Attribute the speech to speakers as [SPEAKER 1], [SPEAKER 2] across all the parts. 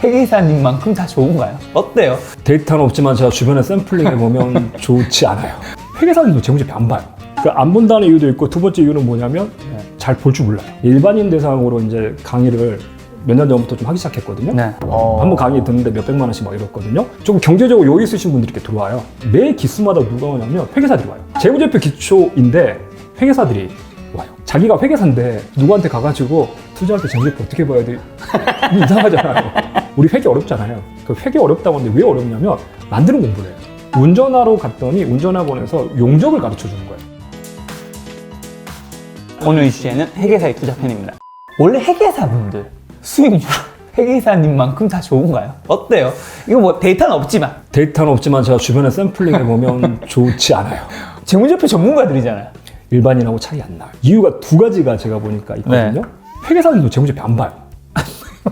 [SPEAKER 1] 회계사님만큼 다 좋은가요? 어때요?
[SPEAKER 2] 데이터는 없지만 제가 주변에 샘플링 해보면 좋지 않아요. 회계사들도 재무제표 안 봐요. 그러니까 안 본다는 이유도 있고, 두 번째 이유는 뭐냐면 잘 볼 줄 몰라요. 일반인 대상으로 이제 강의를 몇 년 전부터 좀 하기 시작했거든요.
[SPEAKER 1] 네.
[SPEAKER 2] 한번 강의 듣는데 몇백만 원씩 막 이렇거든요. 조금 경제적으로 여유 있으신 분들이 이렇게 들어와요. 매 기수마다 누가 오냐면 회계사들이 와요. 재무제표 기초인데 회계사들이 와요. 자기가 회계사인데 누구한테 가가지고 투자할 때 재무제표 어떻게 봐야 돼? 이상하잖아요. 우리 회계 어렵잖아요. 그 회계 어렵다고 하는데 왜 어렵냐면 만드는 공부를 해요. 운전하러 갔더니 운전학원에서 용접을 가르쳐 주는 거예요.
[SPEAKER 1] 오늘 이슈에는 회계사의 투자편입니다. 원래 회계사분들 수익률 회계사님만큼 다 좋은가요? 어때요? 이거 뭐 데이터는 없지만
[SPEAKER 2] 데이터는 없지만 제가 주변에 샘플링 해보면 좋지 않아요.
[SPEAKER 1] 재무제표 전문가들이잖아요.
[SPEAKER 2] 일반인하고 차이 안 나요. 이유가 두 가지가 제가 보니까 있거든요. 회계사들도 재무제표 안 봐요.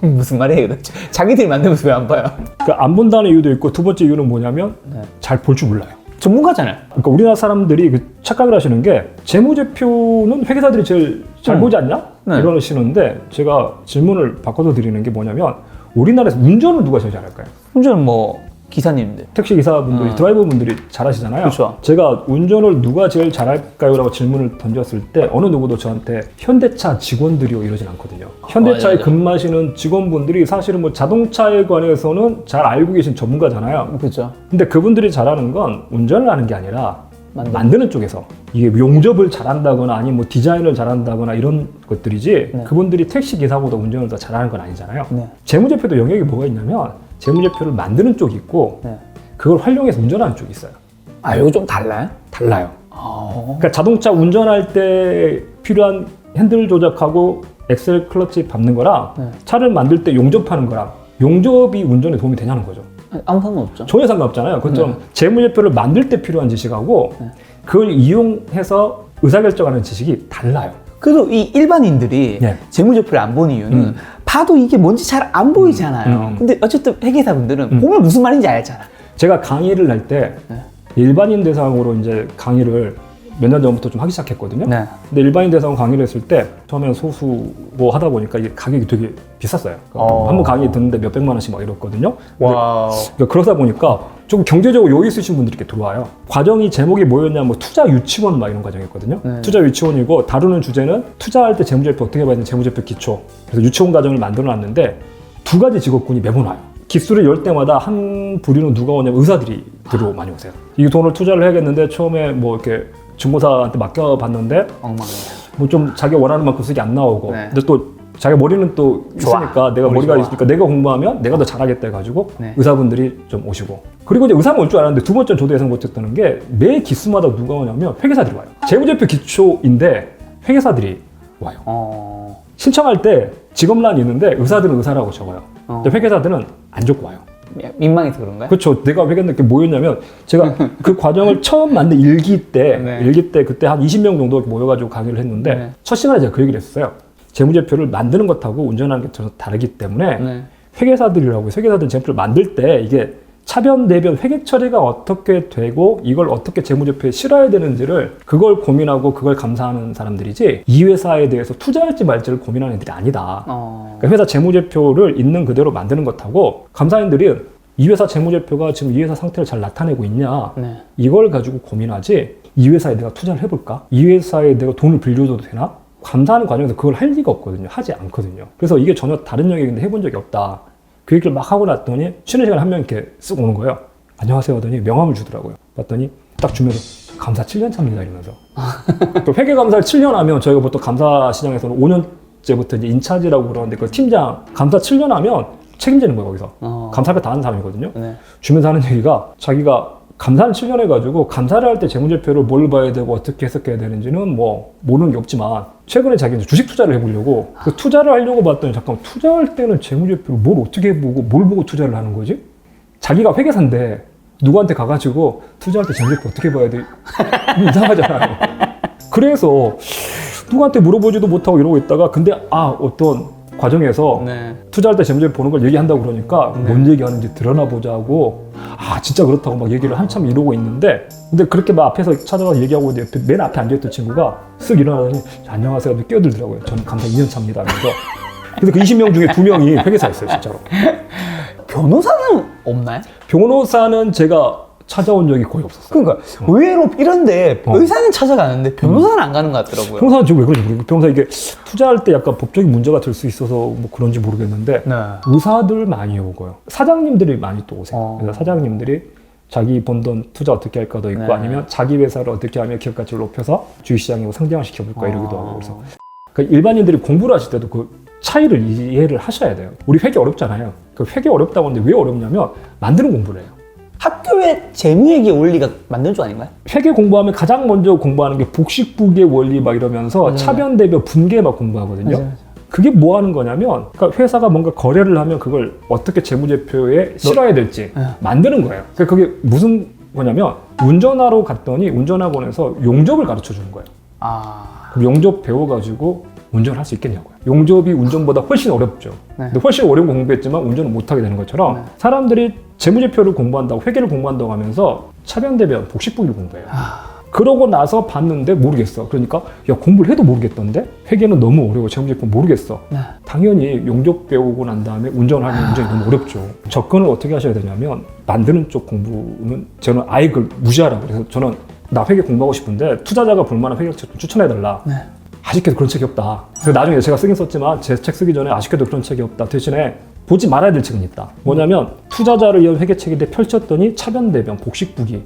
[SPEAKER 1] 무슨 말이에요 도대체? 자기들이 만들면서 왜 안 봐요?
[SPEAKER 2] 그러니까 안 본다는 이유도 있고, 두 번째 이유는 뭐냐면 잘 볼 줄 몰라요.
[SPEAKER 1] 전문가잖아요.
[SPEAKER 2] 그러니까 우리나라 사람들이 그 착각을 하시는 게 재무제표는 회계사들이 제일 잘 보지 않냐? 이러시는데 제가 질문을 바꿔서 드리는 게 뭐냐면, 우리나라에서 운전을 누가 제일 잘할까요?
[SPEAKER 1] 운전은 뭐 기사님들.
[SPEAKER 2] 택시 기사분들이, 드라이버분들이 잘하시잖아요.
[SPEAKER 1] 그렇죠.
[SPEAKER 2] 제가 운전을 누가 제일 잘할까요? 라고 질문을 던졌을 때 어느 누구도 저한테 현대차 직원들이요 이러진 않거든요. 현대차에
[SPEAKER 1] 맞아요.
[SPEAKER 2] 근무하시는 직원분들이 사실은 뭐 자동차에 관해서는 잘 알고 계신 전문가잖아요.
[SPEAKER 1] 그렇죠.
[SPEAKER 2] 근데 그분들이 잘하는 건 운전을 하는 게 아니라 만드는 쪽에서 이게 용접을 잘한다거나 아니면 뭐 디자인을 잘한다거나 이런 것들이지, 그분들이 택시 기사보다 운전을 더 잘하는 건 아니잖아요. 재무제표도 영역이 뭐가 있냐면 재무제표를 만드는 쪽이 있고 그걸 활용해서 운전하는 쪽이 있어요.
[SPEAKER 1] 아, 이거 좀 달라요?
[SPEAKER 2] 달라요. 그러니까 자동차 운전할 때 필요한 핸들 조작하고 엑셀 클러치 밟는 거랑 차를 만들 때 용접하는 거랑, 용접이 운전에 도움이 되냐는 거죠.
[SPEAKER 1] 아무 상관없죠.
[SPEAKER 2] 전혀 상관없잖아요. 그것처럼 재무제표를 만들 때 필요한 지식하고 그걸 이용해서 의사결정하는 지식이 달라요.
[SPEAKER 1] 그래도 이 일반인들이 재무제표를 안 보는 이유는 봐도 이게 뭔지 잘 안 보이잖아요. 근데 어쨌든 회계사분들은 보면 무슨 말인지 알잖아.
[SPEAKER 2] 제가 강의를 할 때 일반인 대상으로 이제 강의를 몇 년 전부터 좀 하기 시작했거든요. 근데 일반인 대상 강의를 했을 때 처음에는 소수고 하다 보니까 이게 가격이 되게 비쌌어요. 한번 강의 듣는데 몇백만 원씩 막 이렇거든요.
[SPEAKER 1] 와.
[SPEAKER 2] 그러니까 그러다 보니까 좀 경제적으로 여유 있으신 분들이 이렇게 들어와요. 과정이 제목이 뭐였냐, 뭐 투자 유치원 막 이런 과정이었거든요. 투자 유치원이고 다루는 주제는 투자할 때 재무제표 어떻게 봐야 되는 재무제표 기초. 그래서 유치원 과정을 만들어 놨는데 두 가지 직업군이 매번 와요. 기수를 열 때마다 한 부류는 누가 오냐면 의사들이 들어 많이 오세요. 이 돈을 투자를 해야겠는데 처음에 뭐 이렇게 증권사한테 맡겨봤는데 뭐 좀 자기 원하는 만큼 수익이 안 나오고, 근데 또 자기 머리는 또 있으니까 내가 머리가 있으니까 내가 공부하면 내가 더 잘하겠다 해가지고 의사분들이 좀 오시고, 그리고 이제 의사는 올 줄 알았는데 두 번째는 저도 예상 못했다는 게 매 기수마다 누가 오냐면 회계사들이 와요. 재무제표 기초인데 회계사들이 와요. 신청할 때 직업란이 있는데 의사들은 의사라고 적어요. 근데 회계사들은 안 적고 와요.
[SPEAKER 1] 민망해서 그런가요?
[SPEAKER 2] 그렇죠. 내가 회계했는데 그게 뭐였냐면, 제가 그 과정을 처음 만든 일기 때 그때 한 20명 정도 모여가지고 강의를 했는데 첫 시간에 제가 그 얘기를 했어요. 재무제표를 만드는 것하고 운전하는 게 전혀 다르기 때문에 회계사들이라고, 회계사들 재무제표를 만들 때 이게 차변, 내변, 회계 처리가 어떻게 되고 이걸 어떻게 재무제표에 실어야 되는지를 그걸 고민하고 그걸 감사하는 사람들이지, 이 회사에 대해서 투자할지 말지를 고민하는 애들이 아니다. 그러니까 회사 재무제표를 있는 그대로 만드는 것하고, 감사인들이 이 회사 재무제표가 지금 이 회사 상태를 잘 나타내고 있냐, 이걸 가지고 고민하지 이 회사에 내가 투자를 해볼까? 이 회사에 내가 돈을 빌려줘도 되나? 감사하는 과정에서 그걸 할 리가 없거든요. 하지 않거든요. 그래서 이게 전혀 다른 영역인데 해본 적이 없다. 그 얘기를 막 하고 났더니 쉬는 시간에 한 명 이렇게 쓱 오는 거예요. 안녕하세요 하더니 명함을 주더라고요. 봤더니 딱 주면서 감사 7년 차입니다 이러면서. 또 회계 감사를 7년 하면 저희가 보통 감사 시장에서는 5년째부터 이제 인차지라고 그러는데, 그 팀장 감사 7년 하면 책임지는 거예요 거기서. 감사를 다 하는 사람이거든요. 주면서 하는 얘기가, 자기가 감사를 7년 해가지고 감사를 할 때 재무제표를 뭘 봐야 되고 어떻게 해석해야 되는지는 뭐 모르는 게 없지만, 최근에 자기는 주식 투자를 해보려고 그 투자를 하려고 봤더니, 잠깐만, 투자할 때는 재무제표를 뭘 어떻게 보고 뭘 보고 투자를 하는 거지? 자기가 회계사인데 누구한테 가가지고 투자할 때 재무제표 어떻게 봐야 돼? 이상하잖아요. 그래서 누구한테 물어보지도 못하고 이러고 있다가, 근데 어떤 과정에서 투자할 때 재무제표 보는 걸 얘기한다고 그러니까 뭔 얘기하는지 드러나 보자고, 진짜 그렇다고 막 얘기를 한참 이러고 있는데, 근데 그렇게 막 앞에서 찾아가서 얘기하고 있는데 맨 앞에 앉아있던 친구가 쓱 일어나더니 안녕하세요 하면서 끼어들더라고요. 저는 감사 2년 차입니다 하면서. 그래서 그 20명 중에 2명이 회계사였어요, 진짜로.
[SPEAKER 1] 변호사는 없나요?
[SPEAKER 2] 변호사는 제가 찾아온 적이 거의 없었어요.
[SPEAKER 1] 그러니까 의외로 이런데 의사는 찾아가는데 변호사는 안 가는 것 같더라고요.
[SPEAKER 2] 변호사는 지금 왜 그런지 모르겠어요. 변호사 이게 투자할 때 약간 법적인 문제가 될 수 있어서 뭐 그런지 모르겠는데
[SPEAKER 1] 네.
[SPEAKER 2] 의사들 많이 오고요. 사장님들이 많이 또 오세요. 그래서 사장님들이 자기 번 돈 투자 어떻게 할까도 있고
[SPEAKER 1] 네.
[SPEAKER 2] 아니면 자기 회사를 어떻게 하면 기업 가치를 높여서 주식시장에 상장시켜볼까 이러기도 하고 그래서 그러니까 일반인들이 공부를 하실 때도 그 차이를 이해를 하셔야 돼요. 우리 회계 어렵잖아요. 그 회계 어렵다고 하는데 왜 어렵냐면 만드는 공부를 해요.
[SPEAKER 1] 학교에 재무회계 원리가 만든 쪽 아닌가요?
[SPEAKER 2] 회계 공부하면 가장 먼저 공부하는 게 복식부계 원리 막 이러면서 차변, 대변, 분계 막 공부하거든요.
[SPEAKER 1] 맞아요.
[SPEAKER 2] 그게 뭐 하는 거냐면 그러니까 회사가 뭔가 거래를 하면 그걸 어떻게 재무제표에 실어야 될지 만드는 거예요. 그러니까 그게 무슨 거냐면 운전하러 갔더니 운전학원에서 용접을 가르쳐 주는 거예요. 그럼 용접 배워가지고 운전을 할 수 있겠냐고요. 용접이 운전보다 훨씬 어렵죠. 근데 훨씬 어려운 거 공부했지만 운전을 못하게 되는 것처럼 사람들이 재무제표를 공부한다고 회계를 공부한다고 하면서 차변, 대변, 복식부기를 공부해요. 그러고 나서 봤는데 모르겠어. 그러니까 야 공부를 해도 모르겠던데 회계는 너무 어려워. 재무제표 모르겠어. 당연히 용접 배우고 난 다음에 운전을 하면 운전이 너무 어렵죠. 접근을 어떻게 하셔야 되냐면 만드는 쪽 공부는 저는 아예 그걸 무시하라고 그래서 저는 나 회계 공부하고 싶은데 투자자가 볼만한 회계책 좀 추천해달라. 아쉽게도 그런 책이 없다. 그래서 나중에 제가 쓰긴 썼지만 제 책 쓰기 전에 아쉽게도 그런 책이 없다. 대신에 보지 말아야 될 책은 있다. 뭐냐면 투자자를 위한 회계책인데 펼쳤더니 차변, 대변, 복식부기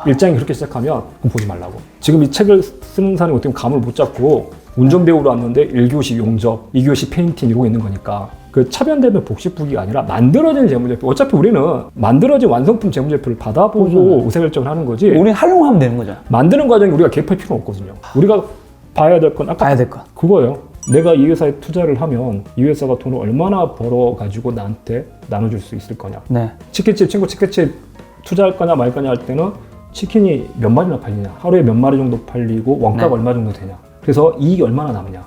[SPEAKER 2] 일장이 그렇게 시작하면 그럼 보지 말라고. 지금 이 책을 쓰는 사람이 어떻게 보면 감을 못 잡고 운전 배우러 왔는데 1교시 용접, 2교시 페인팅 이러고 있는 거니까 그 차변, 대변, 복식부기가 아니라 만들어진 재무제표. 어차피 우리는 만들어진 완성품 재무제표를 받아보고 의사결정을 하는 거지.
[SPEAKER 1] 우리는 활용하면 되는 거죠.
[SPEAKER 2] 만드는 과정에 우리가 개입할 필요는 없거든요. 우리가 봐야 될 건 아까
[SPEAKER 1] 봐야 될 건.
[SPEAKER 2] 그거예요. 내가 이 회사에 투자를 하면 이 회사가 돈을 얼마나 벌어가지고 나한테 나눠줄 수 있을 거냐. 치킨집, 친구 치킨집 투자할 거냐 말 거냐 할 때는 치킨이 몇 마리나 팔리냐, 하루에 몇 마리 정도 팔리고 원가가 얼마 정도 되냐, 그래서 이익이 얼마나 남냐.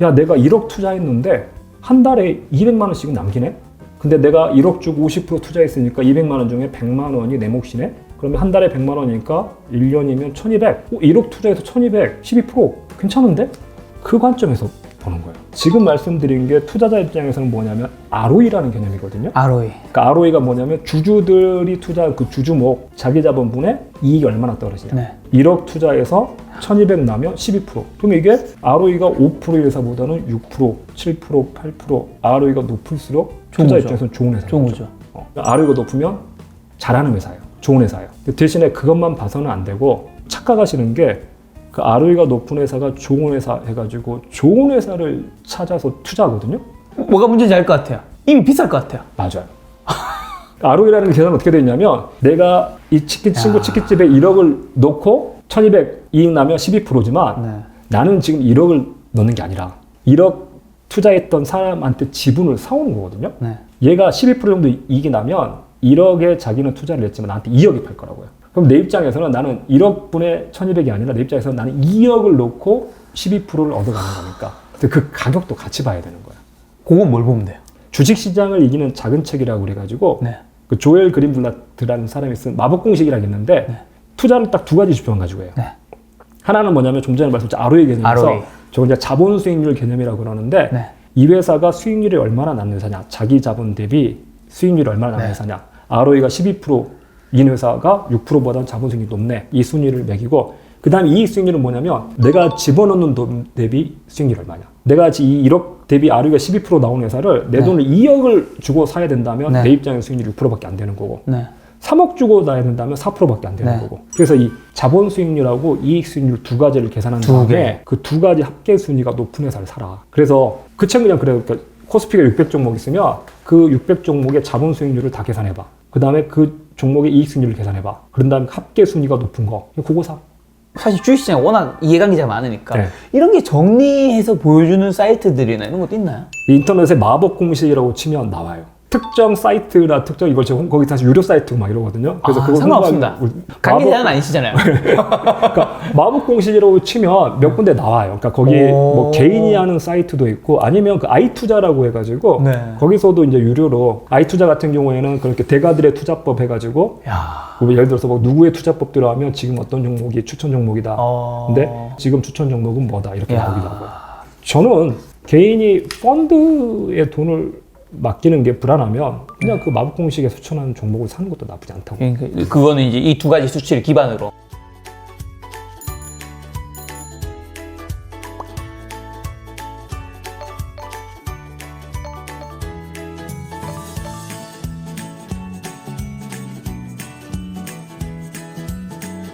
[SPEAKER 2] 야 내가 1억 투자했는데 한 달에 200만 원씩은 남기네? 근데 내가 1억 주고 50% 투자했으니까 200만 원 중에 100만 원이 내 몫이네? 그러면 한 달에 100만 원이니까 1년이면 1200. 1억 투자해서 1200, 12% 괜찮은데? 그 관점에서 보는 거예요. 지금 말씀드린 게 투자자 입장에서는 뭐냐면 ROE라는 개념이거든요.
[SPEAKER 1] ROE.
[SPEAKER 2] 그러니까 ROE가 뭐냐면 주주들이 투자한 그 주주목 자기 자본분의 이익이 얼마나 떨어지냐. 1억 투자해서 1200 나면 12%. 그럼 이게 ROE가 5%의 회사보다는 6%, 7%, 8% ROE가 높을수록 투자 입장에서는 좋은 회사예요.
[SPEAKER 1] 좋은 거죠.
[SPEAKER 2] ROE가 높으면 잘하는 회사예요. 좋은 회사예요. 대신에 그것만 봐서는 안 되고 착각하시는 게 그 ROE가 높은 회사가 좋은 회사 해가지고 좋은 회사를 찾아서 투자하거든요.
[SPEAKER 1] 뭐가 문제인지 알 것 같아요. 이미 비쌀 것 같아요.
[SPEAKER 2] 맞아요. ROE라는 계산은 어떻게 되어 있냐면 내가 이 친구 치킨집에 1억을 넣고 1200 이익 나면 12%지만 나는 지금 1억을 넣는 게 아니라 1억 투자했던 사람한테 지분을 사오는 거거든요. 얘가 12% 정도 이익이 나면 1억에 자기는 투자를 했지만 나한테 2억이 팔 거라고요. 그럼 내 입장에서는 나는 1억 분의 1200이 아니라 내 입장에서는 나는 2억을 놓고 12%를 얻어가는 거니까 그 가격도 같이 봐야 되는 거야.
[SPEAKER 1] 그건 뭘 보면 돼요?
[SPEAKER 2] 주식시장을 이기는 작은 책이라고 그래가지고 그 조엘 그린블라트라는 사람이 쓴 마법 공식이라고 있는데 투자를 딱 두 가지 지표만 가지고 해요. 하나는 뭐냐면 좀 전에 말씀드린 ROE 개념에서 저건 이제 자본 수익률 개념이라고 그러는데 이 회사가 수익률이 얼마나 남는 회사냐, 자기 자본 대비 수익률이 얼마나 남는 회사냐. ROE가 12%인 회사가 6%보다는 자본 수익률이 높네. 이 순위를 매기고 그 다음에 이익 수익률은 뭐냐면 내가 집어넣는 돈 대비 수익률이 얼마냐. 내가 이 1억 대비 ROE가 12% 나오는 회사를 내 돈을 2억을 주고 사야 된다면 내 입장에서 수익률이 6%밖에 안 되는 거고 3억 주고 사야 된다면 4%밖에 안 되는 거고. 그래서 이 자본 수익률하고 이익 수익률 두 가지를 계산한 다음에 그 두 가지 합계 순위가 높은 회사를 사라. 그래서 그 책 그냥 그래요. 그러니까 코스피가 600 종목 있으면 그 600 종목의 자본 수익률을 다 계산해봐. 그 다음에 그 종목의 이익 수익률을 계산해봐. 그런 다음에 합계 순위가 높은 거. 그거 사.
[SPEAKER 1] 사실 주식시장에 워낙 이해관계자가 많으니까 이런 게 정리해서 보여주는 사이트들이나 이런 것도 있나요?
[SPEAKER 2] 인터넷에 마법 공식이라고 치면 나와요. 특정 사이트나 특정 이걸 제가 거기 사실 유료 사이트고 막 이러거든요. 그래서 그거
[SPEAKER 1] 상관없습니다. 관계자는 아니시잖아요.
[SPEAKER 2] 그러니까 마법 공식이라고 치면 몇 군데 나와요. 그러니까 거기 뭐 개인이 하는 사이트도 있고 아니면 그 아이투자라고 해가지고 거기서도 이제 유료로 아이투자 같은 경우에는 그렇게 대가들의 투자법 해가지고 예를 들어서 뭐 누구의 투자법 들어가면 지금 어떤 종목이 추천 종목이다. 근데 지금 추천 종목은 뭐다 이렇게 나오기도 하고. 저는 개인이 펀드에 돈을 맡기는 게 불안하면 그냥 그 마법 공식에 수천하는 종목을 사는 것도 나쁘지 않다고.
[SPEAKER 1] 그거는 이제 이 두 가지 수치를 기반으로